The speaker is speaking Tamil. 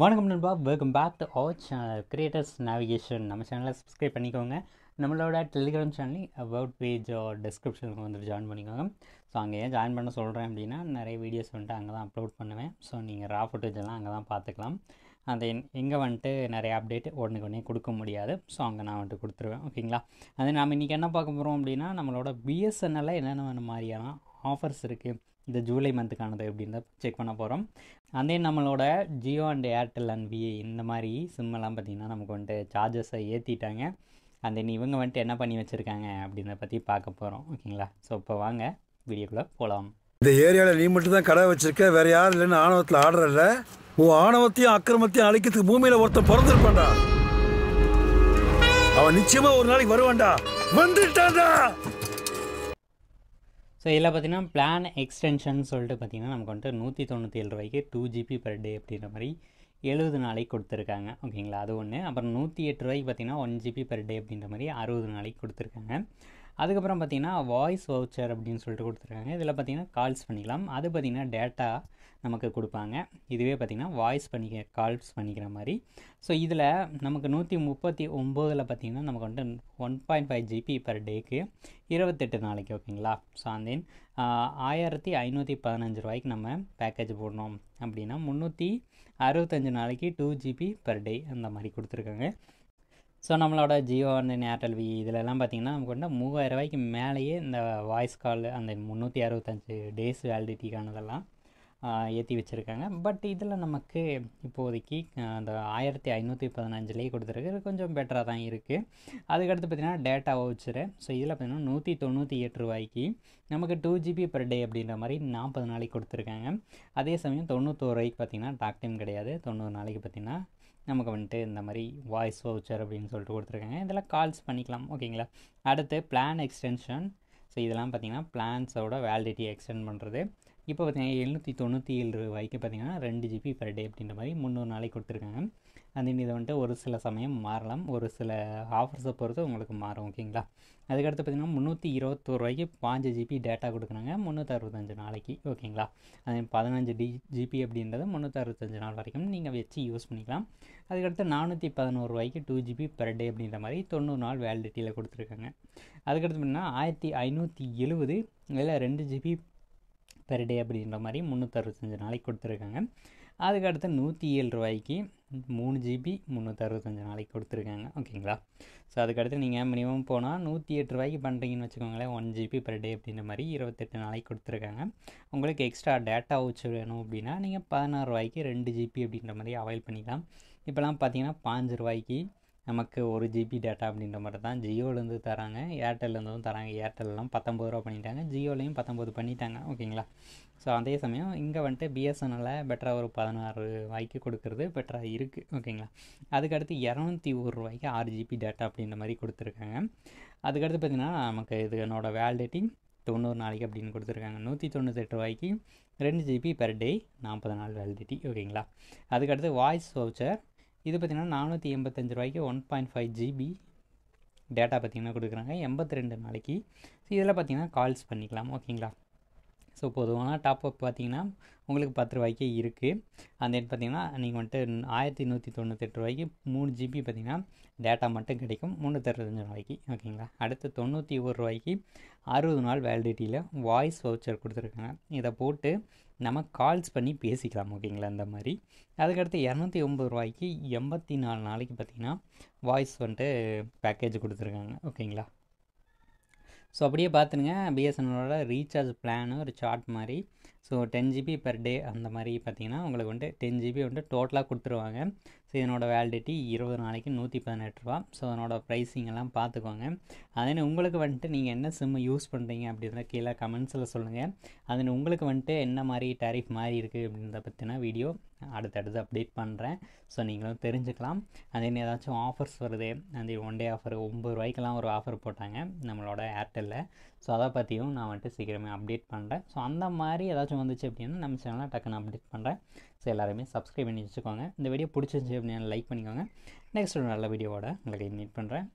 வணக்கம் நண்பா, welcome back to our channel creators navigation. நம்ம சேனலை சப்ஸ்கிரைப் பண்ணிக்கோங்க. நம்மளோட டெலிகிராம் சேனல் அபவுட் பேஜ் டிஸ்கிரிப்ஷனுக்கு வந்துட்டு ஜாயின் பண்ணிக்கோங்க. ஸோ அங்கே ஏன் ஜாயின் பண்ண சொல்கிறேன் அப்படின்னா, நிறைய வீடியோஸ் வந்துட்டு அங்கே தான் அப்லோட் பண்ணுவேன். ஸோ நீங்கள் ரா ஃபுட்டேஜ் எல்லாம் அங்கே தான் பார்த்துக்கலாம். அந்த எங்கே வந்துட்டு நிறைய அப்டேட் உடனே கொடுக்க முடியாது. ஸோ அங்கே நான் வந்துட்டு கொடுத்துருவேன். ஓகேங்களா? அது நாம் இன்றைக்கி என்ன பார்க்க போகிறோம் அப்படின்னா, நம்மளோட பிஎஸ்என்எல்ல என்னென்ன மாதிரியான ஆஃபர்ஸ் இருக்குது, இந்த ஜூலை மந்த்துக்கானது அப்படின்னு செக் பண்ண போகிறோம். அதே நம்மளோட Jio and Airtel and VI இந்த மாதிரி சிம்மெல்லாம் பார்த்திங்கன்னா நமக்கு வந்துட்டு சார்ஜஸை ஏற்றிட்டாங்க. அந்த இவங்க வந்துட்டு என்ன பண்ணி வச்சுருக்காங்க அப்படின்றத பற்றி பார்க்க போகிறோம். ஓகேங்களா? ஸோ இப்போ வாங்க வீடியோக்குள்ளே போகலாம். இந்த ஏரியாவில் நீ மட்டும் தான் கடை வச்சிருக்க, வேற யாரும் இல்லைன்னு ஆணவத்தில் ஆடுறல. உன் ஆணவத்தையும் அக்கிரமத்தையும் அழிக்கிறதுக்கு பூமியில் ஒருத்தன் பிறந்திருப்பான்டா. அவன் நிச்சயமா ஒரு நாளைக்கு வருவான்டா. வந்துட்டான்டா. ஸோ இதில் பார்த்திங்கன்னா பிளான் எக்ஸ்டென்ஷன் சொல்லிட்டு பார்த்திங்கன்னா நமக்கு வந்துட்டு 197 ரூபாய்க்கு 2 GB per day அப்படின்ற மாதிரி 70 நாளைக்கு கொடுத்துருக்காங்க. ஓகேங்களா? அது ஒன்று. அப்புறம் 108 ரூபாய்க்கு பார்த்திங்கன்னா 1 GB per day அப்படின்ற மாதிரி 60 நாளைக்கு கொடுத்துருக்காங்க. அதுக்கப்புறம் பார்த்திங்கன்னா வாய்ஸ் வவுச்சர் அப்படின்னு சொல்லிட்டு கொடுத்துருக்காங்க. இதில் பார்த்திங்கன்னா கால்ஸ் பண்ணிக்கலாம். அது பார்த்திங்கன்னா டேட்டா நமக்கு கொடுப்பாங்க. இதுவே பார்த்திங்கன்னா வாய்ஸ் கால்ஸ் பண்ணிக்கிற மாதிரி. ஸோ இதில் நமக்கு 139 பார்த்திங்கன்னா நமக்கு வந்துட்டு 1.5 GB per டேக்கு 28 நாளைக்கு. ஓகேங்களா? ஸோ அந்த 1515 ரூபாய்க்கு நம்ம பேக்கேஜ் போடணும் அப்படின்னா 365 நாளைக்கு 2 GB per day அந்த மாதிரி கொடுத்துருக்காங்க. ஸோ நம்மளோட ஜியோ அண்ட் ஏர்டெல் வி இதிலெல்லாம் பார்த்திங்கன்னா நமக்கு வந்து 3000 ரூபாய்க்கு மேலேயே இந்த வாய்ஸ் கால் அந்த 365 டேஸ் வேலிடிட்டிக்கானதெல்லாம் ஏற்றி வச்சுருக்காங்க. பட் இதில் நமக்கு இப்போதைக்கு அந்த 1515லேயே கொடுத்துருக்கு. கொஞ்சம் பெட்டராக தான் இருக்குது. அதுக்கடுத்து பார்த்திங்கன்னா டேட்டா வவுச்சரு. ஸோ இதில் பார்த்திங்கன்னா 198 ரூபாய்க்கு நமக்கு 2 GB per day அப்படின்ற மாதிரி 40 நாளைக்கு கொடுத்துருக்காங்க. அதே சமயம் 91 ரூபாய்க்கு பார்த்திங்கன்னா டாக் டைம் கிடையாது. 90 நாளைக்கு பார்த்திங்கன்னா நமக்கு வந்துட்டு இந்த மாதிரி வாய்ஸ் வவுச்சர் அப்படின்னு சொல்லிட்டு கொடுத்துருக்காங்க. இதெல்லாம் கால்ஸ் பண்ணிக்கலாம். ஓகேங்களா? அடுத்து பிளான் எக்ஸ்டென்ஷன். ஸோ இதெல்லாம் பார்த்திங்கன்னா பிளான்ஸோட வேலிடிட்டி எக்ஸ்டெண்ட் பண்ணுறது. இப்போ பார்த்திங்கன்னா 797 ரூபாய்க்கு பார்த்திங்கன்னா 2 GB per day அப்படின்ற மாதிரி 300 நாளைக்கு கொடுத்துருக்காங்க. அந்த இதை வந்துட்டு ஒரு சில சமயம் மாறலாம், ஒரு சில ஆஃபர்ஸை பொறுத்து உங்களுக்கு மாறும். ஓகேங்களா? அதுக்கடுத்து பார்த்திங்கன்னா 321 ரூபாய்க்கு 5 GB டேட்டா கொடுக்குறாங்க 365 நாளைக்கு. ஓகேங்களா? அது 15 GB அப்படின்றது 365 நாள் வரைக்கும் நீங்கள் வச்சு யூஸ் பண்ணிக்கலாம். அதுக்கடுத்து 411 ரூபாய்க்கு 2 GB per day அப்படின்ற மாதிரி 90 நாள் வேலிடிட்டியில் கொடுத்துருக்காங்க. அதுக்கடுத்து பார்த்திங்கன்னா 1570 இதில் 2 GB per day அப்படின்ற மாதிரி 365 நாளைக்கு கொடுத்துருக்காங்க. அதுக்கடுத்து 107 ரூபாய்க்கு 3 GB 365 நாளைக்கு கொடுத்துருக்காங்க. ஓகேங்களா? ஸோ அதுக்கடுத்து நீங்கள் மினிமம் போனால் 108 ரூபாய்க்கு பண்ணுறீங்கன்னு வச்சுக்கோங்களேன், 1 GB per day அப்படின்ற மாதிரி 28 நாளைக்கு கொடுத்துருக்காங்க. உங்களுக்கு எக்ஸ்ட்ரா டேட்டா வச்சு வேணும் அப்படின்னா நீங்கள் 16 ரூபாய்க்கு 2 GB அப்படின்ற மாதிரி அவைல் பண்ணிக்கலாம். இப்போலாம் பார்த்தீங்கன்னா 5 ரூபாய்க்கு நமக்கு 1 GB டேட்டா அப்படின்ற மாதிரி தான் ஜியோலேருந்து தராங்க, ஏர்டெல்லேருந்தும் தராங்க. ஏர்டெல்லாம் 19 ரூபா பண்ணிட்டாங்க, ஜியோலையும் 19 பண்ணிட்டாங்க. ஓகேங்களா? ஸோ அதே சமயம் இங்கே வந்துட்டு பிஎஸ்என்எல்லில் பெட்டராக ஒரு 16 ரூபாய்க்கு கொடுக்குறது பெட்டராக இருக்குது. ஓகேங்களா? அதுக்கடுத்து 201 ரூபாய்க்கு 6 GB டேட்டா அப்படின்ற மாதிரி கொடுத்துருக்காங்க. அதுக்கடுத்து பார்த்திங்கன்னா நமக்கு இது என்னோட வேலிடிட்டி 90 நாளைக்கு அப்படின்னு கொடுத்துருக்காங்க. 198 ரூபாய்க்கு 2 GB per day 40 நாள் வேலிடிட்டி. ஓகேங்களா? அதுக்கடுத்து வாய்ஸ் வவுச்சர். இது பார்த்திங்கன்னா 485 ரூபாய்க்கு 1.5 GB டேட்டா பார்த்திங்கன்னா கொடுக்குறாங்க 82 நாளைக்கு. ஸோ இதில் பார்த்திங்கன்னா கால்ஸ் பண்ணிக்கலாம். ஓகேங்களா? ஸோ பொதுவான டாப்அப் பார்த்திங்கன்னா உங்களுக்கு 10 ரூபாய்க்கே இருக்குது. அந்த பார்த்திங்கன்னா நீங்கள் வந்துட்டு 1198 ரூபாய்க்கு 3 GB பார்த்திங்கன்னா டேட்டா மட்டும் கிடைக்கும் 365 ரூபாய்க்கு. ஓகேங்களா? அடுத்து 91 ரூபாய்க்கு 60 நாள் வேலிடிட்டியில் வாய்ஸ் வவுச்சர் கொடுத்துருக்காங்க. இதை போட்டு நம்ம கால்ஸ் பண்ணி பேசிக்கலாம். ஓகேங்களா? இந்த மாதிரி. அதுக்கடுத்து 209 ரூபாய்க்கு 84 நாளைக்கு பார்த்திங்கன்னா வாய்ஸ் வந்துட்டு பேக்கேஜ் கொடுத்துருக்காங்க. ஓகேங்களா? ஸோ அப்படியே பார்த்துருங்க பிஎஸ்என்எல்லோட ரீசார்ஜ் பிளானு ஒரு சார்ட் மாதிரி. ஸோ 10 GB per day அந்த மாதிரி பார்த்திங்கன்னா உங்களுக்கு வந்துட்டு 10 GB வந்துட்டு டோட்டலாக கொடுத்துருவாங்க. ஸோ இதனோட வேலிடிட்டி 20 நாளைக்கு 118 ரூபா. ஸோ அதனோட ப்ரைஸிங் எல்லாம் பார்த்துக்கோங்க. அதே உங்களுக்கு வந்துட்டு நீங்கள் என்ன சிம்மு யூஸ் பண்ணுறீங்க அப்படின்றத கீழே கமெண்ட்ஸில் சொல்லுங்கள். அதில் உங்களுக்கு வந்துட்டு என்ன மாதிரி டேரிஃப் மாதிரி இருக்குது அப்படின்றத பற்றின வீடியோ அடுத்தடுத்து அப்டேட் பண்ணுறேன். ஸோ நீங்களும் தெரிஞ்சுக்கலாம். அதே ஏதாச்சும் ஆஃபர்ஸ் வருது, அந்த 1 டே ஆஃபர் 9 ரூபாய்க்கெல்லாம் ஒரு ஆஃபர் போட்டாங்க நம்மளோட ஏர்டெல்லில். ஸோ அதை பற்றியும் நான் வந்துட்டு சீக்கிரமே அப்டேட் பண்ணுறேன். ஸோ அந்த மாதிரி ஏதாச்சும் வந்துச்சு அப்படின்னா நம்ம சேனலில் டக்குன்னு அப்டேட் பண்ணுறேன். ஸோ எல்லாருமே சப்ஸ்கிரைப் பண்ணி வச்சுக்கோங்க. இந்த வீடியோ பிடிச்சிருந்துச்சி அப்படின்னா லைக் பண்ணிக்கோங்க. நெக்ஸ்ட் ஒரு நல்ல வீடியோவோட உங்களுக்கு மீட் பண்ணுறேன்.